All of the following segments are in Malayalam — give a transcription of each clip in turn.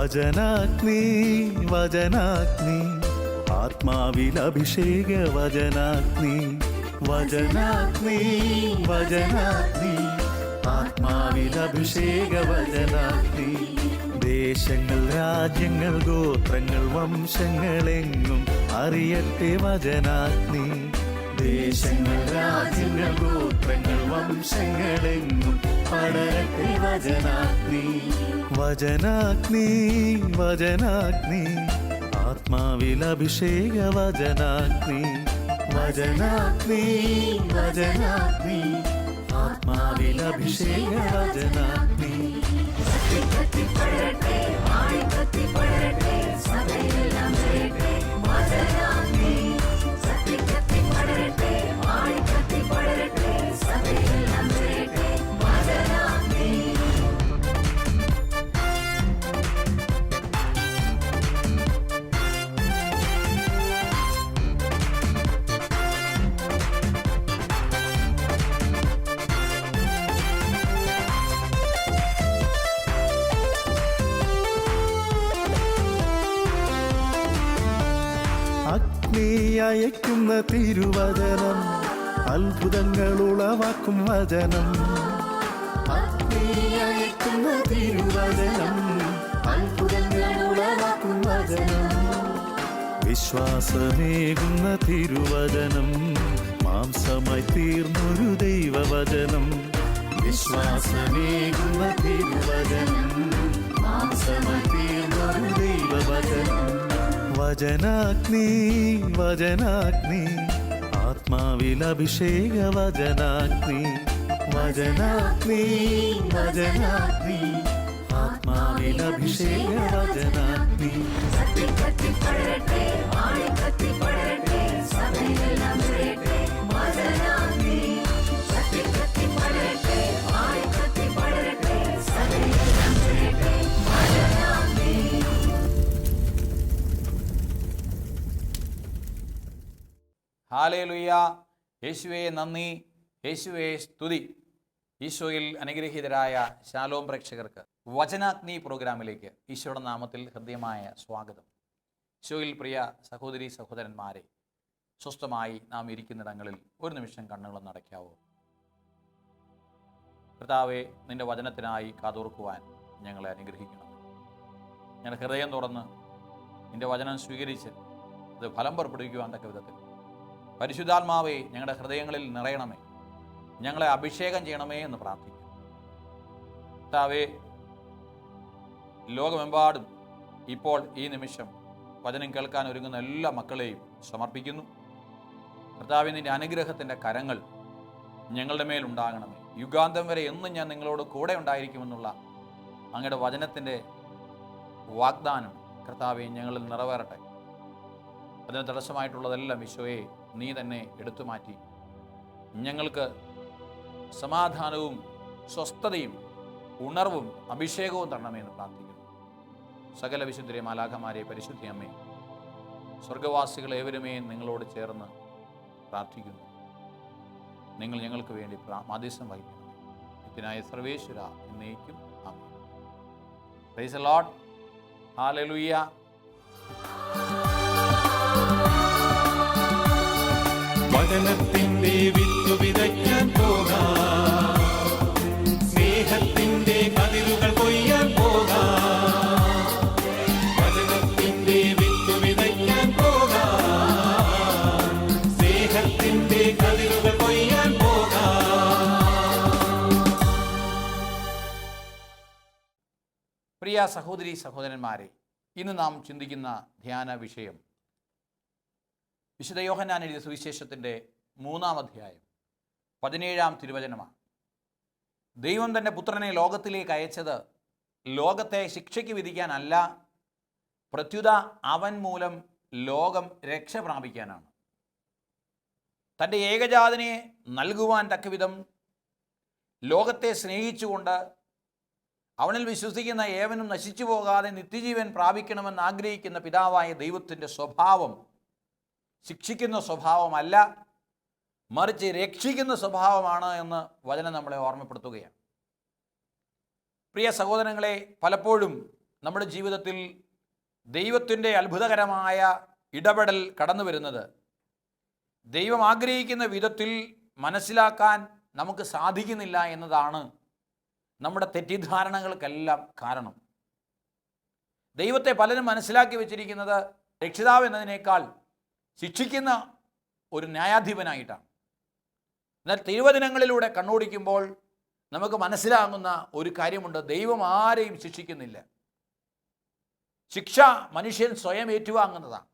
വചനാഗ്നി വചനാഗ്നി ആത്മാവിൽ അഭിഷേക വചനാഗ്നി വചനാഗ്നി വചനാഗ്നി ആത്മാവിൽ അഭിഷേക വചനാഗ്നി ദേശങ്ങൾ രാജ്യങ്ങൾ ഗോത്രങ്ങൾ വംശങ്ങളെങ്ങും അറിയട്ടെ വചനാഗ്നി ദേശങ്ങൾ രാജ്യങ്ങൾ ഗോത്രങ്ങൾ വംശങ്ങളെങ്ങും പടരട്ടെ വചനാഗ്നി വചനാഗ്നി വചനാഗ്നി ആത്മാവിൽ അഭിഷേക വചനാഗ്നി വചനാഗ്നി വചനാഗ്നി ആത്മാവിൽ അഭിഷേക വചനാഗ്നി അഗ്നി അയക്കുന്ന തിരുവചനം അത്ഭുതങ്ങൾ ഉളവാക്കും വചനം അഗ്നി അയക്കുന്ന തിരുവചനം അത്ഭുതങ്ങൾ ഉളവാക്കും വചനം വിശ്വാസമേകുന്ന തിരുവചനം മാംസമായി തീർന്നൊരു ദൈവവചനം വിശ്വാസമേകുന്ന തിരുവചനം മാംസമായി തീർന്നൊരു ദൈവവചനം വചനാഗ്നി വചനാഗ്നി ആത്മാവിൽ അഭിഷേക വചനാഗ്നി വചനാഗ്നി വചനാഗ്നി ആത്മാവിൽ അഭിഷേക വചനാഗ്നി ഹല്ലേലൂയ. യേശുവേ നന്ദി, യേശുവേ സ്തുതി. ഈശോയിൽ അനുഗ്രഹീതരായ ശാലോം പ്രേക്ഷകർക്ക് വചനാഗ്നി പ്രോഗ്രാമിലേക്ക് ഈശോയുടെ നാമത്തിൽ ഹൃദ്യമായ സ്വാഗതം. ഈശോയിൽ പ്രിയ സഹോദരി സഹോദരന്മാരെ, സ്വസ്ഥമായി നാം ഇരിക്കുന്നിടങ്ങളിൽ ഒരു നിമിഷം കണ്ണുകളും നടക്കാവോ? കർത്താവേ, നിന്റെ വചനത്തിനായി കാതോർക്കുവാൻ ഞങ്ങളെ അനുഗ്രഹിക്കണം. ഞങ്ങളുടെ ഹൃദയം തുറന്ന് നിന്റെ വചനം സ്വീകരിച്ച് അത് ഫലം പുറപ്പെടുവിക്കുവാൻ തക്ക വിധത്തിൽ പരിശുദ്ധാത്മാവേ ഞങ്ങളുടെ ഹൃദയങ്ങളിൽ നിറയണമേ, ഞങ്ങളെ അഭിഷേകം ചെയ്യണമേ എന്ന് പ്രാർത്ഥിക്കും. കർത്താവേ, ലോകമെമ്പാടും ഇപ്പോൾ ഈ നിമിഷം വചനം കേൾക്കാൻ ഒരുങ്ങുന്ന എല്ലാ മക്കളെയും സമർപ്പിക്കുന്നു. കർത്താവേ, നിൻ്റെ അനുഗ്രഹത്തിൻ്റെ കരങ്ങൾ ഞങ്ങളുടെ മേലുണ്ടാകണമേ. യുഗാന്തം വരെ എന്നും ഞാൻ നിങ്ങളോട് കൂടെ ഉണ്ടായിരിക്കുമെന്നുള്ള അങ്ങയുടെ വചനത്തിൻ്റെ വാഗ്ദാനം കർത്താവേ ഞങ്ങളിൽ നിറവേറട്ടെ. അതിന് തടസ്സമായിട്ടുള്ളതെല്ലാം ഈശോയെ നീ തന്നെ എടുത്തു മാറ്റി ഞങ്ങൾക്ക് സമാധാനവും സ്വസ്ഥതയും ഉണർവും അഭിഷേകവും തരണമെന്ന് പ്രാർത്ഥിക്കുന്നു. സകല വിശുദ്ധരെ മാലാഖമാരെ പരിശുദ്ധി അമ്മേ, സ്വർഗവാസികൾ ഏവരുമേ നിങ്ങളോട് ചേർന്ന് പ്രാർത്ഥിക്കുന്നു. നിങ്ങൾ ഞങ്ങൾക്ക് വേണ്ടി മാധ്യസ്ഥം വഹിക്കണം. നിത്യനായ സർവേശ്വര എന്നേക്കും amen. Praise the Lord. Hallelujah. വചനത്തിന്റെ വിത്ത് വിതയ്ക്കാൻ പോകാം, സ്നേഹത്തിന്റെ കതിരുകൾ കൊയ്യാൻ പോകാം. വചനത്തിന്റെ വിത്ത് വിതയ്ക്കാൻ പോകാം, സ്നേഹത്തിന്റെ കതിരുകൾ കൊയ്യാൻ പോകാം. പ്രിയ സഹോദരി സഹോദരന്മാരെ, ഇന്ന് നാം ചിന്തിക്കുന്ന ധ്യാന വിഷയം വിശുദ്ധ യോഹന്നാൻ എഴുതിയ സുവിശേഷത്തിൻ്റെ 3-ാം അധ്യായം 17-ാം തിരുവചനമാണ്. ദൈവം തൻ്റെ പുത്രനെ ലോകത്തിലേക്ക് അയച്ചത് ലോകത്തെ ശിക്ഷയ്ക്ക് വിധിക്കാനല്ല, പ്രത്യുത അവൻ മൂലം ലോകം രക്ഷ പ്രാപിക്കാനാണ്. തൻ്റെ ഏകജാതനെ നൽകുവാൻ തക്കവിധം ലോകത്തെ സ്നേഹിച്ചുകൊണ്ട് അവനിൽ വിശ്വസിക്കുന്ന ഏവനും നശിച്ചു പോകാതെ നിത്യജീവൻ പ്രാപിക്കണമെന്ന് ആഗ്രഹിക്കുന്ന പിതാവായ ദൈവത്തിൻ്റെ സ്വഭാവം ശിക്ഷിക്കുന്ന സ്വഭാവമല്ല, മറിച്ച് രക്ഷിക്കുന്ന സ്വഭാവമാണ് എന്ന് വചനം നമ്മളെ ഓർമ്മപ്പെടുത്തുകയാണ്. പ്രിയ സഹോദരങ്ങളെ, പലപ്പോഴും നമ്മുടെ ജീവിതത്തിൽ ദൈവത്തിൻ്റെ അത്ഭുതകരമായ ഇടപെടൽ കടന്നു വരുന്നത് ദൈവം ആഗ്രഹിക്കുന്ന വിധത്തിൽ മനസ്സിലാക്കാൻ നമുക്ക് സാധിക്കുന്നില്ല എന്നതാണ് നമ്മുടെ തെറ്റിദ്ധാരണകൾക്കെല്ലാം കാരണം. ദൈവത്തെ പലരും മനസ്സിലാക്കി വെച്ചിരിക്കുന്നത് രക്ഷിതാവ് എന്നതിനേക്കാൾ ശിക്ഷിക്കുന്ന ഒരു ന്യായാധിപനായിട്ടാണ്. എന്നാൽ തിരുവചനങ്ങളിലൂടെ കണ്ണോടിക്കുമ്പോൾ നമുക്ക് മനസ്സിലാകുന്ന ഒരു കാര്യമുണ്ട്, ദൈവം ആരെയും ശിക്ഷിക്കുന്നില്ല. ശിക്ഷ മനുഷ്യൻ സ്വയം ഏറ്റുവാങ്ങുന്നതാണ്.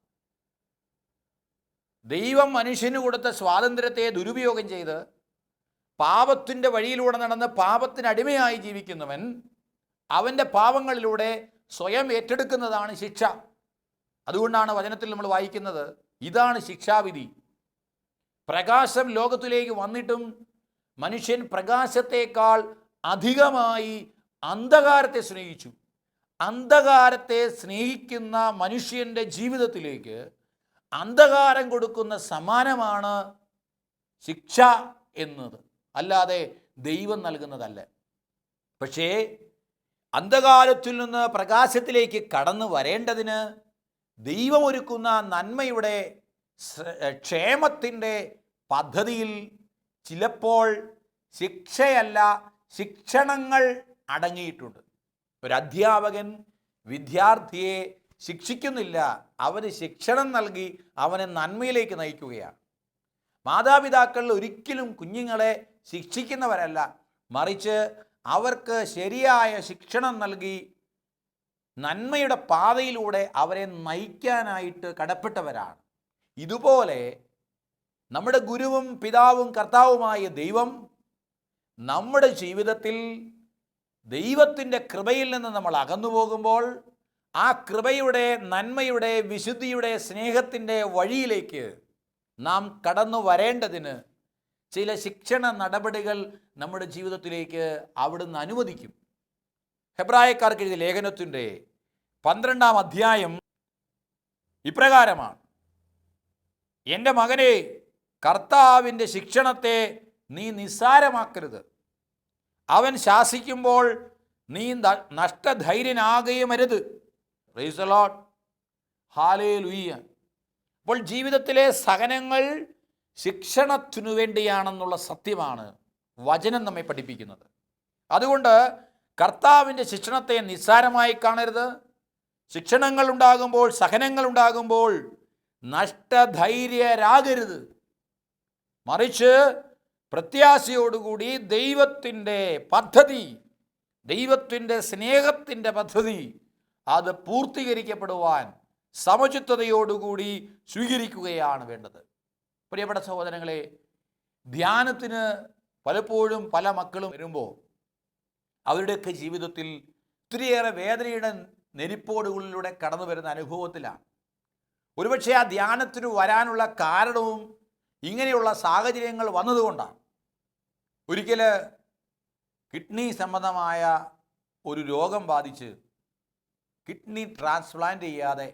ദൈവം മനുഷ്യന് കൊടുത്ത സ്വാതന്ത്ര്യത്തെ ദുരുപയോഗം ചെയ്ത് പാപത്തിൻ്റെ വഴിയിലൂടെ നടന്ന് പാപത്തിന് അടിമയായി ജീവിക്കുന്നവൻ അവൻ്റെ പാപങ്ങളിലൂടെ സ്വയം ഏറ്റെടുക്കുന്നതാണ് ശിക്ഷ. അതുകൊണ്ടാണ് വചനത്തിൽ നമ്മൾ വായിക്കുന്നത്, ഇതാണ് ശിക്ഷാവിധി. പ്രകാശം ലോകത്തിലേക്ക് വന്നിട്ടും മനുഷ്യൻ പ്രകാശത്തേക്കാൾ അധികമായി അന്ധകാരത്തെ സ്നേഹിച്ചു. അന്ധകാരത്തെ സ്നേഹിക്കുന്ന മനുഷ്യൻ്റെ ജീവിതത്തിലേക്ക് അന്ധകാരം കൊടുക്കുന്ന സമ്മാനമാണ് ശിക്ഷ എന്നത്, അല്ലാതെ ദൈവം നൽകുന്നതല്ല. പക്ഷേ അന്ധകാരത്തിൽ നിന്ന് പ്രകാശത്തിലേക്ക് കടന്നു വരേണ്ടതിന് ദൈവം ഒരുക്കുന്ന നന്മയുടെ ക്ഷേമത്തിൻ്റെ പദ്ധതിയിൽ ചിലപ്പോൾ ശിക്ഷയല്ല, ശിക്ഷണങ്ങൾ അടങ്ങിയിട്ടുണ്ട്. ഒരു അധ്യാപകൻ വിദ്യാർത്ഥിയെ ശിക്ഷിക്കുന്നില്ല, അവന് ശിക്ഷണം നൽകി അവനെ നന്മയിലേക്ക് നയിക്കുകയാണ്. മാതാപിതാക്കൾ ഒരിക്കലും കുഞ്ഞുങ്ങളെ ശിക്ഷിക്കുന്നവരല്ല, മറിച്ച് അവർക്ക് ശരിയായ ശിക്ഷണം നൽകി നന്മയുടെ പാതയിലൂടെ അവരെ നയിക്കാനായിട്ട് കടപ്പെട്ടവരാണ്. ഇതുപോലെ നമ്മുടെ ഗുരുവും പിതാവും കർത്താവുമായ ദൈവം നമ്മുടെ ജീവിതത്തിൽ ദൈവത്തിൻ്റെ കൃപയിൽ നിന്ന് നമ്മൾ അകന്നു പോകുമ്പോൾ ആ കൃപയുടെ, നന്മയുടെ, വിശുദ്ധിയുടെ, സ്നേഹത്തിൻ്റെ വഴിയിലേക്ക് നാം കടന്നു വരേണ്ടതിന് ചില ശിക്ഷണ നടപടികൾ നമ്മുടെ ജീവിതത്തിലേക്ക് അവിടുന്ന് അനുവദിക്കും. ഹെബ്രായക്കാർക്ക് എഴുതിയ ലേഖനത്തിൻ്റെ 12-ാം അധ്യായം ഇപ്രകാരമാണ്: എൻ്റെ മകനെ, കർത്താവിൻ്റെ ശിക്ഷണത്തെ നീ നിസ്സാരമാക്കരുത്. അവൻ ശാസിക്കുമ്പോൾ നീ നഷ്ടധൈര്യനാകുകയുമരുത്. Praise the Lord, hallelujah. അപ്പോൾ ജീവിതത്തിലെ സഹനങ്ങൾ ശിക്ഷണത്തിനു വേണ്ടിയാണെന്നുള്ള സത്യമാണ് വചനം നമ്മെ പഠിപ്പിക്കുന്നത്. അതുകൊണ്ട് കർത്താവിൻ്റെ ശിക്ഷണത്തെ നിസ്സാരമായി കാണരുത്. ശിക്ഷണങ്ങൾ ഉണ്ടാകുമ്പോൾ, സഹനങ്ങൾ ഉണ്ടാകുമ്പോൾ നഷ്ടധൈര്യരാകരുത്. മറിച്ച് പ്രത്യാശയോടുകൂടി ദൈവത്തിൻ്റെ പദ്ധതി, ദൈവത്തിൻ്റെ സ്നേഹത്തിൻ്റെ പദ്ധതി അത് പൂർത്തീകരിക്കപ്പെടുവാൻ സമചിത്തതയോടുകൂടി സ്വീകരിക്കുകയാണ് വേണ്ടത്. പ്രിയപ്പെട്ട സഹോദരങ്ങളെ, ധ്യാനത്തിന് പലപ്പോഴും പല മക്കളും വരുമ്പോൾ അവരുടെയൊക്കെ ജീവിതത്തിൽ ഒത്തിരിയേറെ വേദനയുടെ നെരിപ്പോടുകളിലൂടെ കടന്നു വരുന്ന അനുഭവത്തിലാണ്. ഒരുപക്ഷെ ആ ധ്യാനത്തിന് വരാനുള്ള കാരണവും ഇങ്ങനെയുള്ള സാഹചര്യങ്ങൾ വന്നതുകൊണ്ടാണ്. ഒരിക്കൽ കിഡ്നി സംബന്ധമായ ഒരു രോഗം ബാധിച്ച് കിഡ്നി ട്രാൻസ്പ്ലാന്റ് ചെയ്യാതെ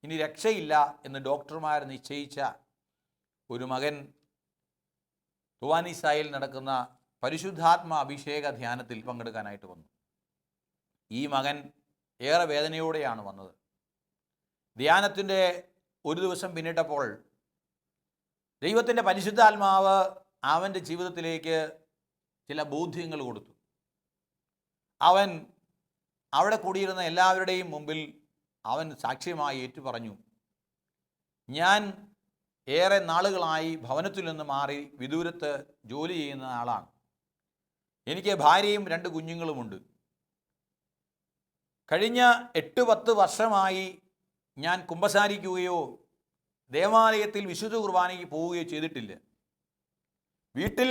ഇനി രക്ഷയില്ല എന്ന് ഡോക്ടർമാർ നിശ്ചയിച്ച ഒരു മകൻ തുവാനിസായിൽ നടക്കുന്ന പരിശുദ്ധാത്മ അഭിഷേക ധ്യാനത്തിൽ പങ്കെടുക്കാനായിട്ട് വന്നു. ഈ മകൻ ഏറെ വേദനയോടെയാണ് വന്നത്. ധ്യാനത്തിൻ്റെ ഒരു ദിവസം പിന്നിട്ടപ്പോൾ ദൈവത്തിൻ്റെ പരിശുദ്ധാത്മാവ് അവൻ്റെ ജീവിതത്തിലേക്ക് ചില ബോധ്യങ്ങൾ കൊടുത്തു. അവൻ അവിടെ കൂടിയിരുന്ന എല്ലാവരുടെയും മുമ്പിൽ അവൻ സാക്ഷ്യമായി ഏറ്റുപറഞ്ഞു, ഞാൻ ഏറെ നാളുകളായി ഭവനത്തിൽ നിന്ന് മാറി വിദൂരത്ത് ജോലി ചെയ്യുന്ന ആളാണ്. എനിക്ക് ഭാര്യയും 2 കുഞ്ഞുങ്ങളുമുണ്ട്. കഴിഞ്ഞ 8-10 വർഷമായി ഞാൻ കുമ്പസാരിക്കുകയോ ദേവാലയത്തിൽ വിശുദ്ധ കുർബാനയ്ക്ക് പോവുകയോ ചെയ്തിട്ടില്ല. വീട്ടിൽ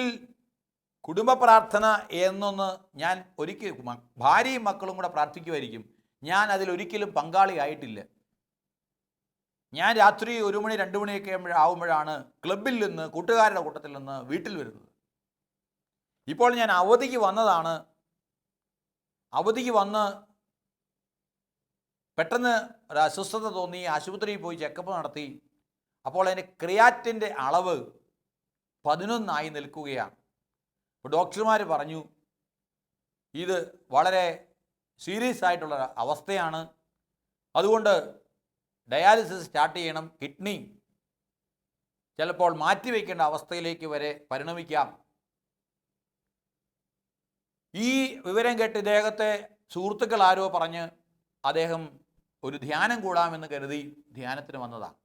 കുടുംബ പ്രാർത്ഥന എന്നൊന്ന് ഞാൻ ഒരിക്കലും, ഭാര്യയും മക്കളും കൂടെ പ്രാർത്ഥിക്കുമായിരിക്കും, ഞാൻ അതിലൊരിക്കലും പങ്കാളിയായിട്ടില്ല. ഞാൻ രാത്രി 1 മണി 2 മണിയൊക്കെ ആവുമ്പോഴാണ് ക്ലബിൽ നിന്ന്, കൂട്ടുകാരുടെ കൂട്ടത്തിൽ നിന്ന് വീട്ടിൽ വരുന്നത്. ഇപ്പോൾ ഞാൻ അവധിക്ക് വന്നതാണ്. അവധിക്ക് വന്ന് പെട്ടെന്ന് ഒരു അസ്വസ്ഥത തോന്നി, ആശുപത്രിയിൽ പോയി ചെക്കപ്പ് നടത്തി. അപ്പോൾ അതിൻ്റെ ക്രിയാറ്റിൻ്റെ അളവ് 11 നിൽക്കുകയാണ്. അപ്പോൾ ഡോക്ടർമാർ പറഞ്ഞു, ഇത് വളരെ സീരിയസ് ആയിട്ടുള്ള അവസ്ഥയാണ്. അതുകൊണ്ട് ഡയാലിസിസ് സ്റ്റാർട്ട് ചെയ്യണം. കിഡ്നി ചിലപ്പോൾ മാറ്റിവെക്കേണ്ട അവസ്ഥയിലേക്ക് വരെ പരിണമിക്കാം. ഈ വിവരം കേട്ട് ഇദ്ദേഹത്തെ സുഹൃത്തുക്കൾ ആരോ പറഞ്ഞ് അദ്ദേഹം ഒരു ധ്യാനം കൂടാമെന്ന് കരുതി ധ്യാനത്തിന് വന്നതാണ്.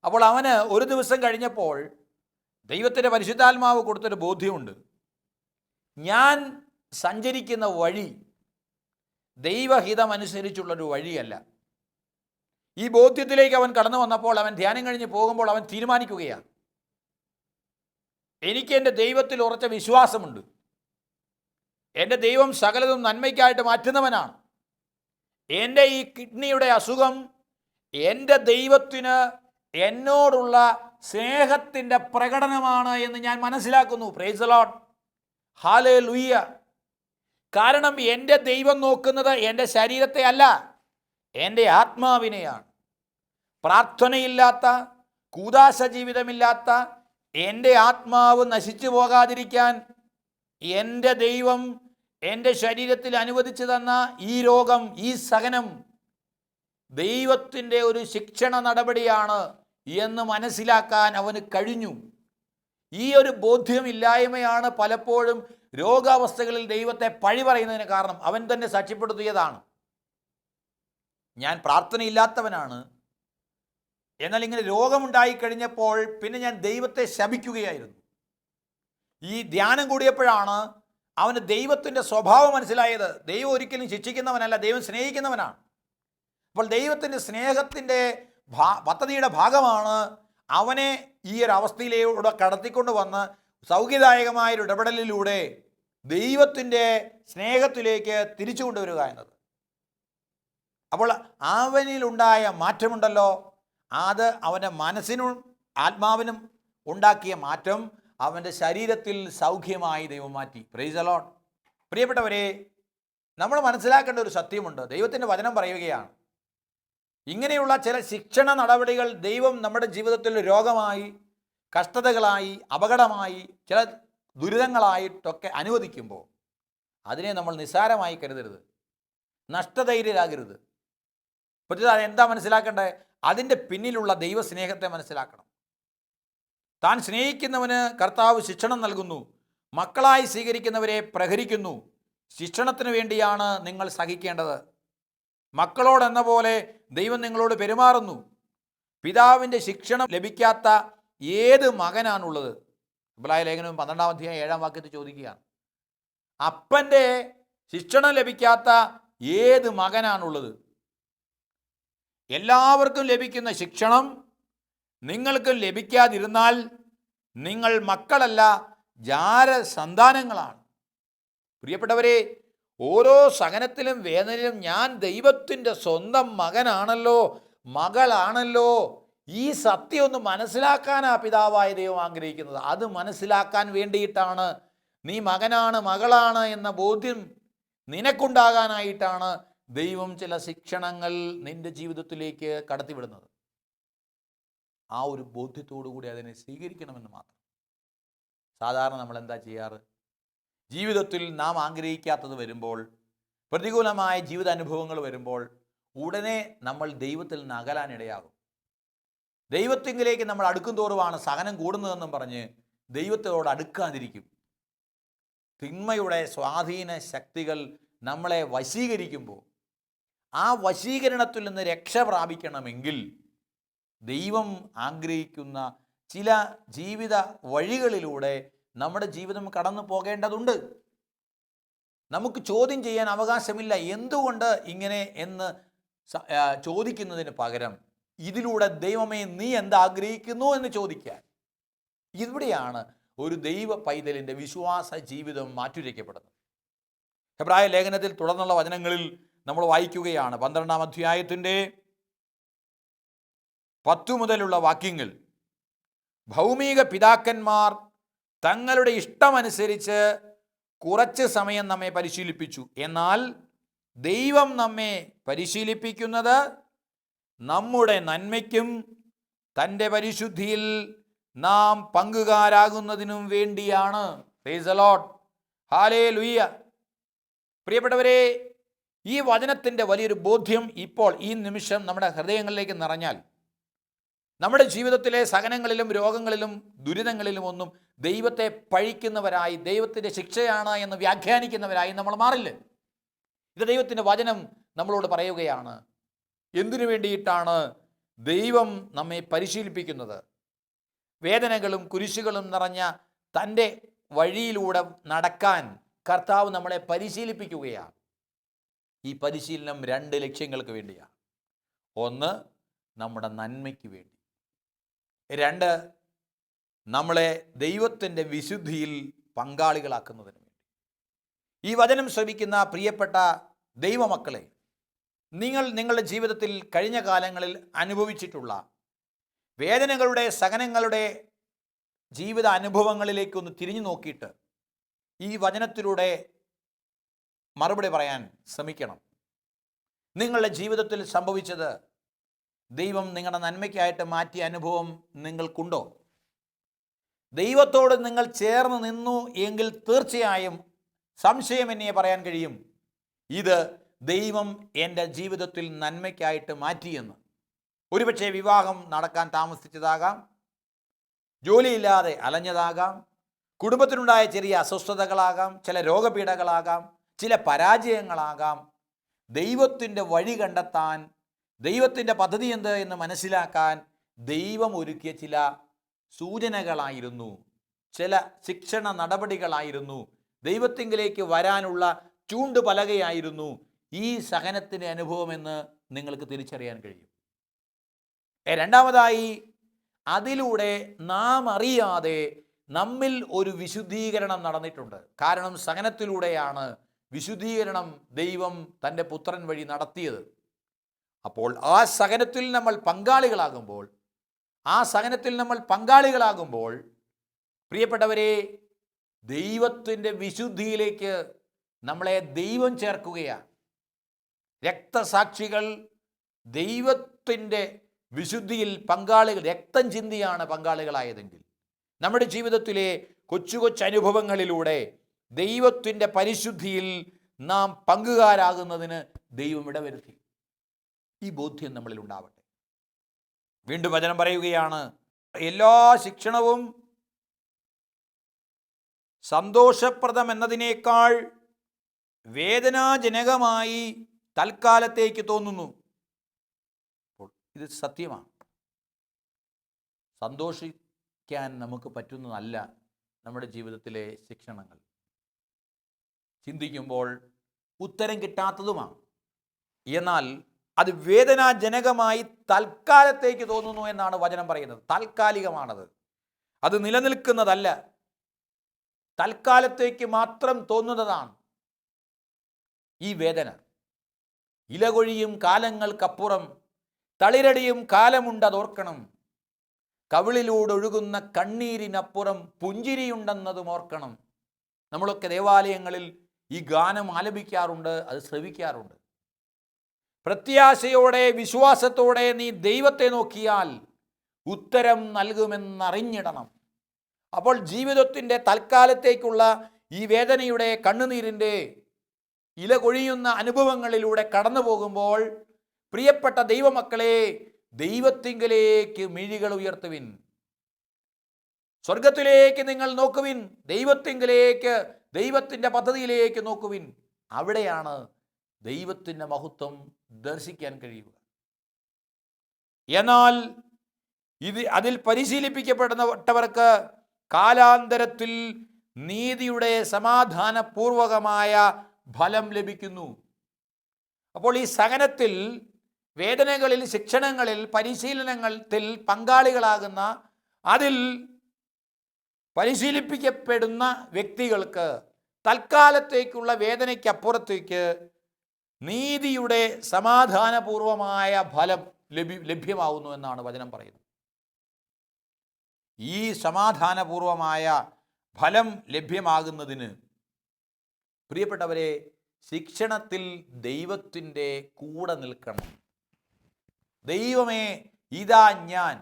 അപ്പോൾ അവന് ഒരു ദിവസം കഴിഞ്ഞപ്പോൾ ദൈവത്തിൻ്റെ പരിശുദ്ധാത്മാവ് കൊടുത്തൊരു ബോധ്യമുണ്ട്. ഞാൻ സഞ്ചരിക്കുന്ന വഴി ദൈവഹിതമനുസരിച്ചുള്ളൊരു വഴിയല്ല. ഈ ബോധ്യത്തിലേക്ക് അവൻ കടന്നു വന്നപ്പോൾ അവൻ ധ്യാനം കഴിഞ്ഞ് പോകുമ്പോൾ അവൻ തീരുമാനിക്കുകയാണ്, എനിക്ക് എൻ്റെ ദൈവത്തിൽ ഉറച്ച വിശ്വാസമുണ്ട്. എൻ്റെ ദൈവം സകലതും നന്മയ്ക്കായിട്ട് മാറ്റുന്നവനാണ്. എൻ്റെ ഈ കിഡ്നിയുടെ അസുഖം എൻ്റെ ദൈവത്തിന് എന്നോടുള്ള സ്നേഹത്തിൻ്റെ പ്രകടനമാണ് എന്ന് ഞാൻ മനസ്സിലാക്കുന്നു. Price the Lord, hallelujah. കാരണം എൻ്റെ ദൈവം നോക്കുന്നത് എൻ്റെ ശരീരത്തെ അല്ല, എൻ്റെ ആത്മാവിനെയാണ്. പ്രാർത്ഥനയില്ലാത്ത, കൂദാശ ജീവിതമില്ലാത്ത എൻ്റെ ആത്മാവ് നശിച്ചു പോകാതിരിക്കാൻ എൻ്റെ ദൈവം എൻ്റെ ശരീരത്തിൽ അനുവദിച്ചു തന്ന ഈ രോഗം, ഈ സഹനം ദൈവത്തിൻ്റെ ഒരു ശിക്ഷണ നടപടിയാണ് എന്ന് മനസ്സിലാക്കാൻ അവന് കഴിഞ്ഞു. ഈ ഒരു ബോധ്യമില്ലായ്മയാണ് പലപ്പോഴും രോഗാവസ്ഥകളിൽ ദൈവത്തെ പഴി പറയുന്നതിന് കാരണം. അവൻ തന്നെ സാക്ഷ്യപ്പെടുത്തിയതാണ്, ഞാൻ പ്രാർത്ഥനയില്ലാത്തവനാണ്, എന്നാൽ ഇങ്ങനെ രോഗമുണ്ടായിക്കഴിഞ്ഞപ്പോൾ പിന്നെ ഞാൻ ദൈവത്തെ ശപിക്കുകയായിരുന്നു. ഈ ധ്യാനം കൂടിയപ്പോഴാണ് അവന് ദൈവത്തിൻ്റെ സ്വഭാവം മനസ്സിലായത്. ദൈവം ഒരിക്കലും ശിക്ഷിക്കുന്നവനല്ല, ദൈവം സ്നേഹിക്കുന്നവനാണ്. അപ്പോൾ ദൈവത്തിൻ്റെ സ്നേഹത്തിൻ്റെ പദ്ധതിയുടെ ഭാഗമാണ് അവനെ ഈ ഒരു അവസ്ഥയിലൂടെ കടത്തിക്കൊണ്ട് വന്ന് സൗഖ്യദായകമായൊരു ഇടപെടലിലൂടെ ദൈവത്തിൻ്റെ സ്നേഹത്തിലേക്ക് തിരിച്ചു കൊണ്ടുവരിക എന്നത്. അപ്പോൾ അവനിലുണ്ടായ മാറ്റമുണ്ടല്ലോ, അത് അവൻ്റെ മനസ്സിനും ആത്മാവിനും ഉണ്ടാക്കിയ മാറ്റം അവൻ്റെ ശരീരത്തിൽ സൗഖ്യമായി ദൈവം മാറ്റി. Price the Lord. പ്രിയപ്പെട്ടവരെ, നമ്മൾ മനസ്സിലാക്കേണ്ട ഒരു സത്യമുണ്ട്. ദൈവത്തിൻ്റെ വചനം പറയുകയാണ്, ഇങ്ങനെയുള്ള ചില ശിക്ഷണ നടപടികൾ ദൈവം നമ്മുടെ ജീവിതത്തിൽ രോഗമായി, കഷ്ടതകളായി, അപകടമായി, ചില ദുരിതങ്ങളായിട്ടൊക്കെ അനുവദിക്കുമ്പോൾ അതിനെ നമ്മൾ നിസ്സാരമായി കരുതരുത്, നഷ്ടധൈര്യരാകരുത്. പക്ഷേ എന്താ മനസ്സിലാക്കേണ്ടത്? അതിൻ്റെ പിന്നിലുള്ള ദൈവസ്നേഹത്തെ മനസ്സിലാക്കണം. താൻ സ്നേഹിക്കുന്നവന് കർത്താവ് ശിക്ഷണം നൽകുന്നു, മക്കളായി സ്വീകരിക്കുന്നവരെ പ്രഹരിക്കുന്നു. ശിക്ഷണത്തിന് വേണ്ടിയാണ് നിങ്ങൾ സഹിക്കേണ്ടത്. മക്കളോടെന്ന പോലെ ദൈവം നിങ്ങളോട് പെരുമാറുന്നു. പിതാവിൻ്റെ ശിക്ഷണം ലഭിക്കാത്ത ഏത് മകനാണുള്ളത്? ഇബ്രായ ലേഖനം 12-ാം അധ്യായം 7-ാം വാക്യത്തിൽ ചോദിക്കുകയാണ്, അപ്പൻ്റെ ശിക്ഷണം ലഭിക്കാത്ത ഏത് മകനാണുള്ളത്? എല്ലാവർക്കും ലഭിക്കുന്ന ശിക്ഷണം നിങ്ങൾക്കും ലഭിക്കാതിരുന്നാൽ നിങ്ങൾ മക്കളല്ല, ജാരസന്താനങ്ങളാണ്. പ്രിയപ്പെട്ടവരെ, ഓരോ സഹനത്തിലും വേദനയിലും ഞാൻ ദൈവത്തിൻ്റെ സ്വന്തം മകനാണല്ലോ, മകളാണല്ലോ. ഈ സത്യം ഒന്ന് മനസ്സിലാക്കാനാണ് പിതാവായ ദൈവം ആഗ്രഹിക്കുന്നത്. അത് മനസ്സിലാക്കാൻ വേണ്ടിയിട്ടാണ്, നീ മകനാണ്, മകളാണ് എന്ന ബോധ്യം നിനക്കുണ്ടാകാനായിട്ടാണ് ദൈവം ചില ശിക്ഷണങ്ങൾ നിന്റെ ജീവിതത്തിലേക്ക് കടത്തിവിടുന്നത്. ആ ഒരു ബോധ്യത്തോടു കൂടി അതിനെ സ്വീകരിക്കണമെന്ന് മാത്രം. സാധാരണ നമ്മൾ എന്താ ചെയ്യാറ്? ജീവിതത്തിൽ നാം ആഗ്രഹിക്കാത്തത് വരുമ്പോൾ, പ്രതികൂലമായ ജീവിത അനുഭവങ്ങൾ വരുമ്പോൾ ഉടനെ നമ്മൾ ദൈവത്തിൽ നിന്ന് അകലാനിടയാകും. ദൈവത്തിങ്കിലേക്ക് നമ്മൾ അടുക്കും തോറുമാണ് സഹനം കൂടുന്നതെന്നും പറഞ്ഞ് ദൈവത്തോട് അടുക്കാതിരിക്കും. തിന്മയുടെ സ്വാധീന ശക്തികൾ നമ്മളെ വശീകരിക്കുമ്പോൾ ആ വശീകരണത്തിൽ നിന്ന് രക്ഷ പ്രാപിക്കണമെങ്കിൽ ദൈവം ആഗ്രഹിക്കുന്ന ചില ജീവിത വഴികളിലൂടെ നമ്മുടെ ജീവിതം കടന്നു പോകേണ്ടതുണ്ട്. നമുക്ക് ചോദ്യം ചെയ്യാൻ അവകാശമില്ല, എന്തുകൊണ്ട് ഇങ്ങനെ എന്ന് ചോദിക്കുന്നതിന് പകരം ഇതിലൂടെ ദൈവമേ നീ എന്താഗ്രഹിക്കുന്നു എന്ന് ചോദിക്കാൻ. ഇവിടെയാണ് ഒരു ദൈവ പൈതലിൻ്റെ വിശ്വാസ ജീവിതം മാറ്റുരയ്ക്കപ്പെടുന്നത്. ഹെബ്രായ ലേഖനത്തിൽ തുടർന്നുള്ള വചനങ്ങളിൽ നമ്മൾ വായിക്കുകയാണ്, 12-ാം അധ്യായത്തിൻ്റെ 10 മുതലുള്ള വാക്യങ്ങൾ. ഭൗമിക പിതാക്കന്മാർ തങ്ങളുടെ ഇഷ്ടമനുസരിച്ച് കുറച്ച് സമയം നമ്മെ പരിശീലിപ്പിച്ചു. എന്നാൽ ദൈവം നമ്മെ പരിശീലിപ്പിക്കുന്നത് നമ്മുടെ നന്മയ്ക്കും തൻ്റെ പരിശുദ്ധിയിൽ നാം പങ്കുകാരാകുന്നതിനും വേണ്ടിയാണ്. Price the Lord, hallelujah. പ്രിയപ്പെട്ടവരെ, ഈ വചനത്തിൻ്റെ വലിയൊരു ബോധ്യം ഇപ്പോൾ ഈ നിമിഷം നമ്മുടെ ഹൃദയങ്ങളിലേക്ക് നിറഞ്ഞാൽ നമ്മുടെ ജീവിതത്തിലെ സഹനങ്ങളിലും രോഗങ്ങളിലും ദുരിതങ്ങളിലും ഒന്നും ദൈവത്തെ പഴിക്കുന്നവരായി, ദൈവത്തിൻ്റെ ശിക്ഷയാണ് എന്ന് വ്യാഖ്യാനിക്കുന്നവരായി നമ്മൾ മാറില്ല. ഇത് ദൈവത്തിൻ്റെ വചനം നമ്മളോട് പറയുകയാണ്. എന്തിനു വേണ്ടിയിട്ടാണ് ദൈവം നമ്മെ പരിശീലിപ്പിക്കുന്നത്? വേദനകളും കുരിശുകളും നിറഞ്ഞ തൻ്റെ വഴിയിലൂടെ നടക്കാൻ കർത്താവ് നമ്മളെ പരിശീലിപ്പിക്കുകയാണ്. ഈ പരിശീലനം 2 ലക്ഷ്യങ്ങൾക്ക് വേണ്ടിയാണ്. ഒന്ന്, നമ്മുടെ നന്മയ്ക്ക് വേണ്ടി. 2, നമ്മളെ ദൈവത്തിൻ്റെ വിശുദ്ധിയിൽ പങ്കാളികളാക്കുന്നതിന് വേണ്ടി. ഈ വചനം ശ്രവിക്കുന്ന പ്രിയപ്പെട്ട ദൈവമക്കളെ, നിങ്ങളുടെ ജീവിതത്തിൽ കഴിഞ്ഞ കാലങ്ങളിൽ അനുഭവിച്ചിട്ടുള്ള വേദനകളുടെ, സഹനങ്ങളുടെ ജീവിത അനുഭവങ്ങളിലേക്കൊന്ന് തിരിഞ്ഞു നോക്കിയിട്ട് ഈ വചനത്തിലൂടെ മറുപടി പറയാൻ ശ്രമിക്കണം. നിങ്ങളുടെ ജീവിതത്തിൽ സംഭവിച്ചത് ദൈവം നിങ്ങളുടെ നന്മയ്ക്കായിട്ട് മാറ്റിയ അനുഭവം നിങ്ങൾക്കുണ്ടോ? ദൈവത്തോട് നിങ്ങൾ ചേർന്ന് നിന്നു എങ്കിൽ തീർച്ചയായും സംശയമെന്നേ പറയാൻ കഴിയും, ഇത് ദൈവം എൻ്റെ ജീവിതത്തിൽ നന്മയ്ക്കായിട്ട് മാറ്റിയെന്ന്. ഒരുപക്ഷെ വിവാഹം നടക്കാൻ താമസിച്ചതാകാം, ജോലിയില്ലാതെ അലഞ്ഞതാകാം, കുടുംബത്തിനുണ്ടായ ചെറിയ അസ്വസ്ഥതകളാകാം, ചില രോഗപീഠകളാകാം, ചില പരാജയങ്ങളാകാം. ദൈവത്തിൻ്റെ വഴി കണ്ടെത്താൻ, ദൈവത്തിൻ്റെ പദ്ധതി എന്ത് എന്ന് മനസ്സിലാക്കാൻ ദൈവം ഒരുക്കിയ ചില സൂചനകളായിരുന്നു, ചില ശിക്ഷണ നടപടികളായിരുന്നു, ദൈവത്തിങ്കിലേക്ക് വരാനുള്ള ചൂണ്ടുപലകയായിരുന്നു ഈ സഹനത്തിൻ്റെ അനുഭവമെന്ന് നിങ്ങൾക്ക് തിരിച്ചറിയാൻ കഴിയും. രണ്ടാമതായി, അതിലൂടെ നാം അറിയാതെ നമ്മിൽ ഒരു വിശുദ്ധീകരണം നടന്നിട്ടുണ്ട്. കാരണം സഹനത്തിലൂടെയാണ് വിശുദ്ധീകരണം ദൈവം തൻ്റെ പുത്രൻ വഴി നടത്തിയത്. അപ്പോൾ ആ സഹനത്തിൽ നമ്മൾ പങ്കാളികളാകുമ്പോൾ പ്രിയപ്പെട്ടവരെ, ദൈവത്തിൻ്റെ വിശുദ്ധിയിലേക്ക് നമ്മളെ ദൈവം ചേർക്കുകയാണ്. രക്തസാക്ഷികൾ ദൈവത്തിൻ്റെ വിശുദ്ധിയിൽ പങ്കാളികൾ, രക്തം ചിന്തിയാണ് പങ്കാളികളായതെങ്കിൽ നമ്മുടെ ജീവിതത്തിലെ കൊച്ചു അനുഭവങ്ങളിലൂടെ ദൈവത്തിൻ്റെ പരിശുദ്ധിയിൽ നാം പങ്കുകാരാകുന്നതിന് ദൈവം ഇടവരുത്തി. ഈ ബോധ്യം നമ്മളിൽ ഉണ്ടാവട്ടെ. വീണ്ടും വചനം പറയുകയാണ്, എല്ലാ ശിക്ഷണവും സന്തോഷപ്രദം എന്നതിനേക്കാൾ വേദനാജനകമായി തൽക്കാലത്തേക്ക് തോന്നുന്നു. ഇത് സത്യമാണ്. സന്തോഷിക്കാൻ നമുക്ക് പറ്റുന്നതല്ല നമ്മുടെ ജീവിതത്തിലെ ശിക്ഷണങ്ങൾ. ചിന്തിക്കുമ്പോൾ ഉത്തരം കിട്ടാത്തതുമാണ്. എന്നാൽ അത് വേദനാജനകമായി തൽക്കാലത്തേക്ക് തോന്നുന്നു എന്നാണ് വചനം പറയുന്നത്. താൽക്കാലികമാണത്, അത് നിലനിൽക്കുന്നതല്ല, തൽക്കാലത്തേക്ക് മാത്രം തോന്നുന്നതാണ് ഈ വേദന. ഇലകൊഴിയും കാലങ്ങൾക്കപ്പുറം തളിരടിയും കാലമുണ്ടതോർക്കണം, കവിളിലൂടൊഴുകുന്ന കണ്ണീരിനപ്പുറം പുഞ്ചിരിയുണ്ടെന്നതും ഓർക്കണം. നമ്മളൊക്കെ ദേവാലയങ്ങളിൽ ഈ ഗാനം ആലപിക്കാറുണ്ട്, അത് ശ്രവിക്കാറുണ്ട്. പ്രത്യാശയോടെ വിശ്വാസത്തോടെ നീ ദൈവത്തെ നോക്കിയാൽ ഉത്തരം നൽകുമെന്നറിഞ്ഞിടണം. അപ്പോൾ ജീവിതത്തിൻ്റെ തൽക്കാലത്തേക്കുള്ള ഈ വേദനയുടെ, കണ്ണുനീരിൻ്റെ, ഇല കൊഴിയുന്ന അനുഭവങ്ങളിലൂടെ കടന്നു പോകുമ്പോൾ പ്രിയപ്പെട്ട ദൈവമക്കളെ, ദൈവത്തിങ്കലേക്ക് മിഴികൾ ഉയർത്തുവിൻ. സ്വർഗത്തിലേക്ക് നിങ്ങൾ നോക്കുവിൻ, ദൈവത്തിങ്കലേക്ക്, ദൈവത്തിൻ്റെ പദ്ധതിയിലേക്ക് നോക്കുവിൻ. അവിടെയാണ് ദൈവത്തിൻ്റെ മഹത്വം ദർശിക്കാൻ കഴിയുക. എന്നാൽ അതിൽ പരിശീലിപ്പിക്കപ്പെടുന്നവർക്ക് കാലാന്തരത്തിൽ നീതിയുടെ സമാധാനപൂർവകമായ ഫലം ലഭിക്കുന്നു. അപ്പോൾ ഈ സഹനത്തിൽ, വേദനകളിൽ, ശിക്ഷണങ്ങളിൽ, പരിശീലനത്തിൽ പങ്കാളികളാകുന്ന, അതിൽ പരിശീലിപ്പിക്കപ്പെടുന്ന വ്യക്തികൾക്ക് തൽക്കാലത്തേക്കുള്ള വേദനയ്ക്കപ്പുറത്തേക്ക് നീതിയുടെ സമാധാനപൂർവമായ ഫലം ലഭ്യമാവുന്നു എന്നാണ് വചനം പറയുന്നത്. ഈ സമാധാനപൂർവമായ ഫലം ലഭ്യമാകുന്നതിന് പ്രിയപ്പെട്ടവരെ, ശിക്ഷണത്തിൽ ദൈവത്തിൻ്റെ കൂടെ നിൽക്കണം. ദൈവമേ, ഇതാ ഞാൻ,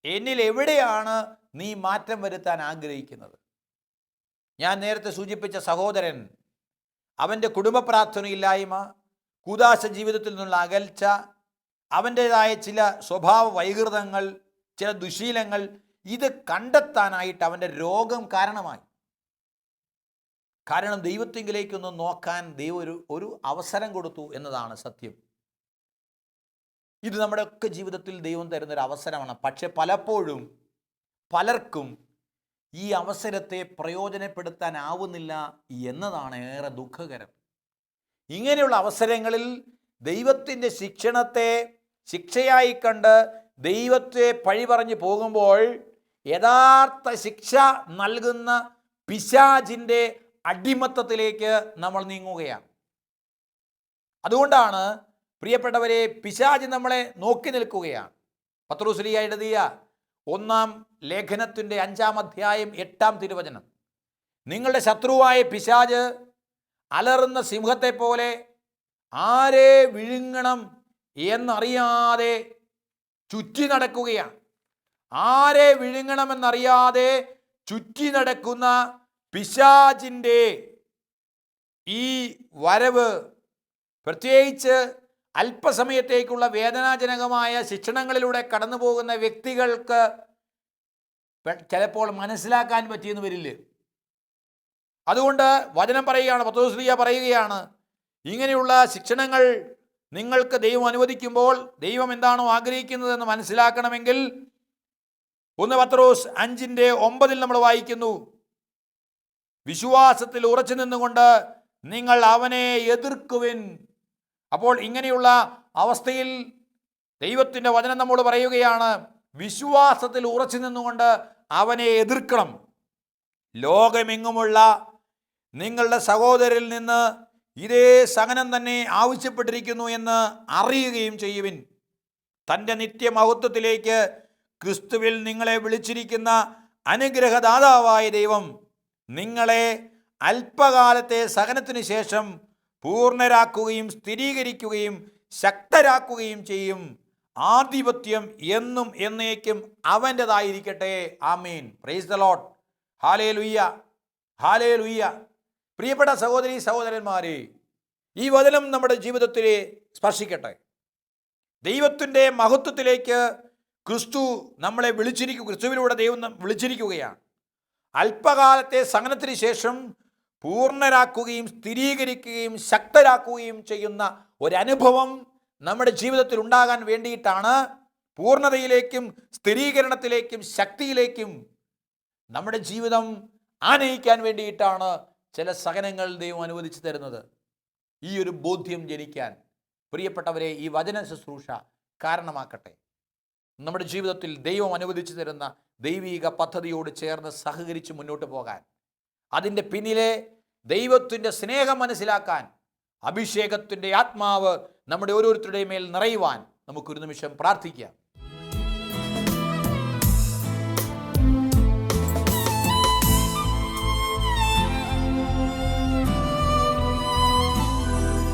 എന്നിൽ എവിടെയാണ് നീ മാറ്റം വരുത്താൻ ആഗ്രഹിക്കുന്നത്? ഞാൻ നേരത്തെ സൂചിപ്പിച്ച സഹോദരൻ അവൻ്റെ കുടുംബ പ്രാർത്ഥനയില്ലായ്മ, കൂദാശ ജീവിതത്തിൽ നിന്നുള്ള അകൽച്ച, അവൻ്റേതായ ചില സ്വഭാവ വൈകൃതങ്ങൾ, ചില ദുശീലങ്ങൾ, ഇത് കണ്ടെത്താനായിട്ട് അവൻ്റെ രോഗം കാരണമായി. കാരണം ദൈവത്തിങ്കിലേക്കൊന്ന് നോക്കാൻ ദൈവം ഒരു അവസരം കൊടുത്തു എന്നതാണ് സത്യം. ഇത് നമ്മുടെ ഒക്കെ ജീവിതത്തിൽ ദൈവം തരുന്നൊരു അവസരമാണ്. പക്ഷെ പലപ്പോഴും പലർക്കും ഈ അവസരത്തെ പ്രയോജനപ്പെടുത്താനാവുന്നില്ല എന്നതാണ് ഏറെ ദുഃഖകരം. ഇങ്ങനെയുള്ള അവസരങ്ങളിൽ ദൈവത്തിൻ്റെ ശിക്ഷയായി കണ്ട് ദൈവത്തെ പഴി പറഞ്ഞു പോകുമ്പോൾ യഥാർത്ഥ ശിക്ഷ നൽകുന്ന പിശാചിൻ്റെ അടിമത്തത്തിലേക്ക് നമ്മൾ നീങ്ങുകയാണ്. അതുകൊണ്ടാണ് പ്രിയപ്പെട്ടവരെ, പിശാച് നമ്മളെ നോക്കി നിൽക്കുകയാണ്. പത്രോസ്ലീഹ എഴുതിയ 1-ാം ലേഖനത്തിൻ്റെ 5-ാം അധ്യായം 8-ാം തിരുവചനം, നിങ്ങളുടെ ശത്രുവായ പിശാച് അലറുന്ന സിംഹത്തെ പോലെ ആരെ വിഴുങ്ങണം എന്നറിയാതെ ചുറ്റി നടക്കുകയാണ്. ആരെ വിഴുങ്ങണമെന്നറിയാതെ ചുറ്റി നടക്കുന്ന പിശാചിൻ്റെ ഈ വരവ്, പ്രത്യേകിച്ച് അല്പസമയത്തേക്കുള്ള വേദനാജനകമായ ശിക്ഷണങ്ങളിലൂടെ കടന്നു പോകുന്ന വ്യക്തികൾക്ക് ചിലപ്പോൾ മനസ്സിലാക്കാൻ പറ്റിയെന്ന് വരില്ല. അതുകൊണ്ട് വചനം പറയുകയാണ്, പത്രോസ്ലീഹ പറയുകയാണ്, ഇങ്ങനെയുള്ള ശിക്ഷണങ്ങൾ നിങ്ങൾക്ക് ദൈവം അനുവദിക്കുമ്പോൾ ദൈവം എന്താണോ ആഗ്രഹിക്കുന്നതെന്ന് മനസ്സിലാക്കണമെങ്കിൽ 1 പത്രോസ് 5:9 നമ്മൾ വായിക്കുന്നു, വിശ്വാസത്തിൽ ഉറച്ചു നിന്നുകൊണ്ട് നിങ്ങൾ അവനെ എതിർക്കുവിൻ. അപ്പോൾ ഇങ്ങനെയുള്ള അവസ്ഥയിൽ ദൈവത്തിൻ്റെ വചനം നമ്മോട് പറയുകയാണ്, വിശ്വാസത്തിൽ ഉറച്ചു നിന്നുകൊണ്ട് അവനെ എതിർക്കണം. ലോകമെങ്ങുമുള്ള നിങ്ങളുടെ സഹോദരിൽ നിന്ന് ഇതേ സഹനം തന്നെ ആവശ്യപ്പെട്ടിരിക്കുന്നു എന്ന് അറിയുകയും ചെയ്യുവിൻ. തൻ്റെ നിത്യമഹത്വത്തിലേക്ക് ക്രിസ്തുവിൽ നിങ്ങളെ വിളിച്ചിരിക്കുന്ന അനുഗ്രഹദാതാവായ ദൈവം നിങ്ങളെ അല്പകാലത്തെ സഹനത്തിന് ശേഷം പൂർണ്ണരാക്കുകയും സ്ഥിരീകരിക്കുകയും ശക്തരാക്കുകയും ചെയ്യും. ആധിപത്യം എന്നും എന്നേക്കും അവൻ്റെതായിരിക്കട്ടെ. Amen. Praise the Lord. Hallelujah, hallelujah. പ്രിയപ്പെട്ട സഹോദരീ സഹോദരന്മാരെ, ഈ വചനം നമ്മുടെ ജീവിതത്തിലെ സ്പർശിക്കട്ടെ. ദൈവത്തിൻ്റെ മഹത്വത്തിലേക്ക് ക്രിസ്തു നമ്മളെ ക്രിസ്തുവിലൂടെ ദൈവം വിളിച്ചിരിക്കുകയാണ്. അല്പകാലത്തെ സഹനത്തിന് ശേഷം പൂർണ്ണരാക്കുകയും സ്ഥിരീകരിക്കുകയും ശക്തരാക്കുകയും ചെയ്യുന്ന ഒരനുഭവം നമ്മുടെ ജീവിതത്തിൽ ഉണ്ടാകാൻ വേണ്ടിയിട്ടാണ്, പൂർണ്ണതയിലേക്കും സ്ഥിരീകരണത്തിലേക്കും ശക്തിയിലേക്കും നമ്മുടെ ജീവിതം ആനയിക്കാൻ വേണ്ടിയിട്ടാണ് ചില സഹനങ്ങൾ ദൈവം അനുവദിച്ചു തരുന്നത്. ഈ ഒരു ബോധ്യം ജനിക്കാൻ പ്രിയപ്പെട്ടവരെ ഈ വചന ശുശ്രൂഷ കാരണമാക്കട്ടെ. നമ്മുടെ ജീവിതത്തിൽ ദൈവം അനുവദിച്ചു തരുന്ന ദൈവിക പദ്ധതിയോട് ചേർന്ന് സഹകരിച്ച് മുന്നോട്ട് പോകാൻ, അതിൻ്റെ പിന്നിലെ ദൈവത്തിൻ്റെ സ്നേഹം മനസ്സിലാക്കാൻ, അഭിഷേകത്തിൻ്റെ ആത്മാവ് നമ്മുടെ ഓരോരുത്തരുടെയും മേൽ നിറയുവാൻ നമുക്കൊരു നിമിഷം പ്രാർത്ഥിക്കാം.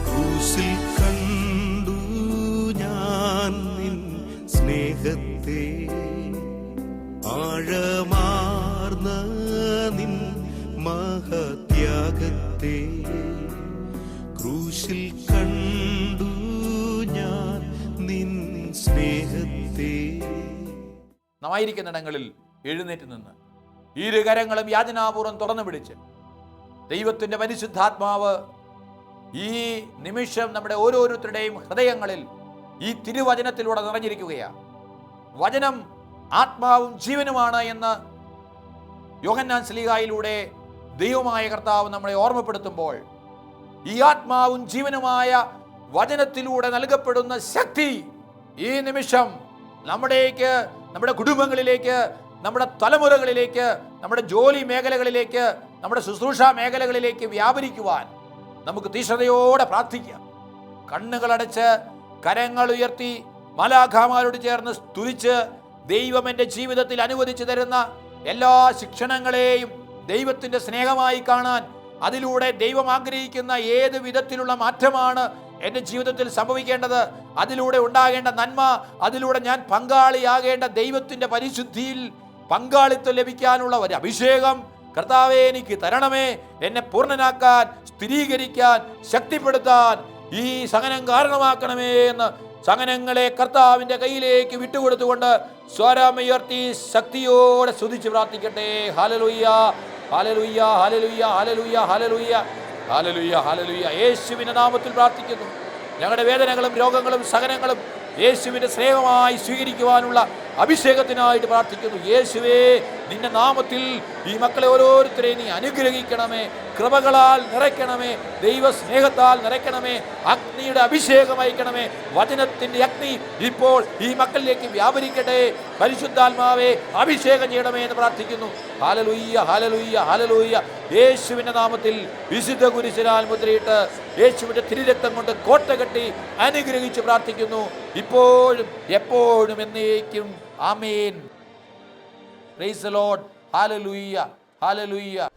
ക്രൂശിൽ കണ്ടു ഞാൻ നിൻ സ്നേഹത്തെ, ആഴമാർന്ന നിൻ മഹത്യാഗത്തെ. ക്രൂശിൽ കണ്ടു ഞാൻ നിൻ സ്നേഹത്തെ. നമായിരിക്കുന്നിടങ്ങളിൽ എഴുന്നേറ്റ് നിന്ന് ഇരുകരങ്ങളും യാചനാപൂർവ്വം തുറന്നു പിടിച്ച് ദൈവത്തിൻ്റെ പരിശുദ്ധാത്മാവ് ഈ നിമിഷം നമ്മുടെ ഓരോരുത്തരുടെയും ഹൃദയങ്ങളിൽ ഈ തിരുവചനത്തിലൂടെ നിറഞ്ഞിരിക്കുകയാണ്. വചനം ആത്മാവും ജീവനുമാണ് എന്ന് യോഹന്നാൻ ശ്ലീഹായിലൂടെ ദൈവമായ കർത്താവ് നമ്മളെ ഓർമ്മപ്പെടുത്തുമ്പോൾ, ഈ ആത്മാവും ജീവനുമായ വചനത്തിലൂടെ നൽകപ്പെടുന്ന ശക്തി ഈ നിമിഷം നമ്മുടേക്ക്, നമ്മുടെ കുടുംബങ്ങളിലേക്ക്, നമ്മുടെ തലമുറകളിലേക്ക്, നമ്മുടെ ജോലി മേഖലകളിലേക്ക്, നമ്മുടെ ശുശ്രൂഷ മേഖലകളിലേക്ക് വ്യാപരിക്കുവാൻ നമുക്ക് തീഷ്ണതയോടെ പ്രാർത്ഥിക്കാം. കണ്ണുകളടച്ച് കരങ്ങൾ ഉയർത്തി മാലാഖമാരോട് ചേർന്ന് സ്തുതിച്ച് ദൈവം എൻ്റെ ജീവിതത്തിൽ അനുവദിച്ചു തരുന്ന എല്ലാ ശിക്ഷണങ്ങളെയും ദൈവത്തിൻ്റെ സ്നേഹമായി കാണാൻ, അതിലൂടെ ദൈവം ആഗ്രഹിക്കുന്ന ഏത് വിധത്തിലുള്ള മാറ്റമാണ് എൻ്റെ ജീവിതത്തിൽ സംഭവിക്കേണ്ടത്, അതിലൂടെ ഉണ്ടാകേണ്ട നന്മ, അതിലൂടെ ഞാൻ പങ്കാളിയാകേണ്ട ദൈവത്തിൻ്റെ പരിശുദ്ധിയിൽ പങ്കാളിത്തം ലഭിക്കാനുള്ള ഒരു അഭിഷേകം കർത്താവേ എനിക്ക് തരണമേ. എന്നെ പൂർണ്ണനാക്കാൻ, സ്ഥിരീകരിക്കാൻ, ശക്തിപ്പെടുത്താൻ ഈ സഹനം കാരണമാക്കണമേ എന്ന് സഹനങ്ങളെ കർത്താവിൻ്റെ കയ്യിലേക്ക് വിട്ടുകൊടുത്തുകൊണ്ട് സ്വരമുയർത്തി ശക്തിയോടെ സ്തുതിച്ച് പ്രാർത്ഥിക്കട്ടെ. Hallelujah, hallelujah, hallelujah, hallelujah, hallelujah, hallelujah, hallelujah. യേശുവിന്റെ നാമത്തിൽ പ്രാർത്ഥിക്കുന്നു. ഞങ്ങളുടെ വേദനകളും രോഗങ്ങളും സഹനങ്ങളും യേശുവിന്റെ സ്നേഹമായി സ്വീകരിക്കുവാനുള്ള അഭിഷേകത്തിനായിട്ട് പ്രാർത്ഥിക്കുന്നു. യേശുവേ, നിന്റെ നാമത്തിൽ ഈ മക്കളെ ഓരോരുത്തരെയും നീ അനുഗ്രഹിക്കണമേ, കൃപകളാൽ നിറയ്ക്കണമേ, ദൈവ സ്നേഹത്താൽ നിറയ്ക്കണമേ, അഗ്നിയുടെ അഭിഷേകം അയക്കണമേ. വചനത്തിന്റെ അഗ്നി ഇപ്പോൾ ഈ മക്കളിലേക്ക് വ്യാപരിക്കട്ടെ. പരിശുദ്ധാത്മാവേ, അഭിഷേകം ചെയ്യണമേ എന്ന് പ്രാർത്ഥിക്കുന്നു. Hallelujah, hallelujah, hallelujah. യേശുവിന്റെ നാമത്തിൽ വിശുദ്ധ കുരിശിനാൽ മുദ്രയിട്ട് യേശുവിന്റെ തിരുരക്തം കൊണ്ട് കോട്ട കെട്ടി അനുഗ്രഹിച്ച് പ്രാർത്ഥിക്കുന്നു. ഇപ്പോഴും എപ്പോഴും എന്നേക്കും. Amen. Praise the Lord. Hallelujah, hallelujah.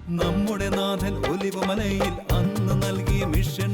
നമ്മുടെ നാഥൻ ഒലിവമലയിൽ അന്ന് നൽകിയ മിഷൻ